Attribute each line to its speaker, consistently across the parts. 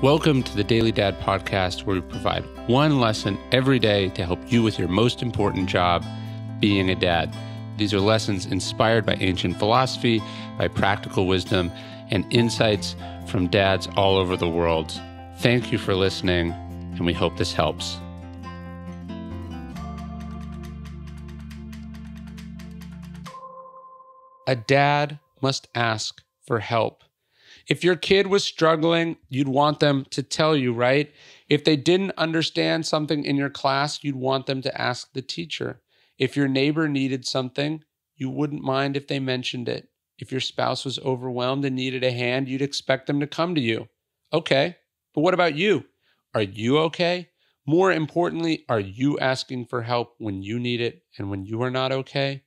Speaker 1: Welcome to the Daily Dad Podcast, where we provide one lesson every day to help you with your most important job, being a dad. These are lessons inspired by ancient philosophy, by practical wisdom, and insights from dads all over the world. Thank you for listening, and we hope this helps. A dad must ask for help. If your kid was struggling, you'd want them to tell you, right? If they didn't understand something in your class, you'd want them to ask the teacher. If your neighbor needed something, you wouldn't mind if they mentioned it. If your spouse was overwhelmed and needed a hand, you'd expect them to come to you. Okay, but what about you? Are you okay? More importantly, are you asking for help when you need it and when you are not okay?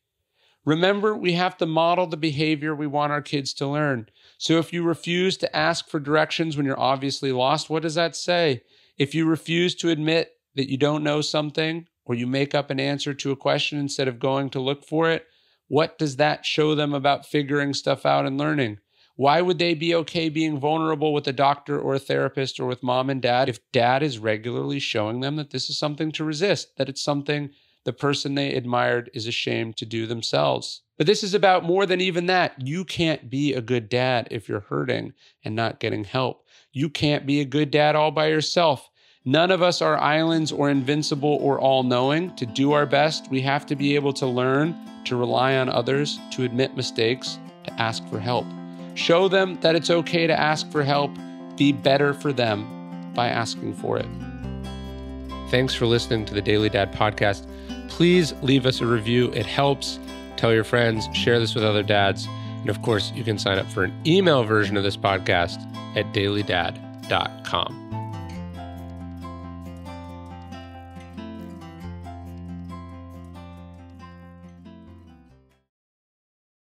Speaker 1: Remember, we have to model the behavior we want our kids to learn. So if you refuse to ask for directions when you're obviously lost, what does that say? If you refuse to admit that you don't know something, or you make up an answer to a question instead of going to look for it, what does that show them about figuring stuff out and learning? Why would they be okay being vulnerable with a doctor or a therapist or with mom and dad if dad is regularly showing them that this is something to resist, that it's something the person they admired is ashamed to do themselves? But this is about more than even that. You can't be a good dad if you're hurting and not getting help. You can't be a good dad all by yourself. None of us are islands or invincible or all-knowing. To do our best, we have to be able to learn, to rely on others, to admit mistakes, to ask for help. Show them that it's okay to ask for help. Be better for them by asking for it. Thanks for listening to the Daily Dad Podcast. Please leave us a review. It helps. Tell your friends, share this with other dads. And of course, you can sign up for an email version of this podcast at dailydad.com.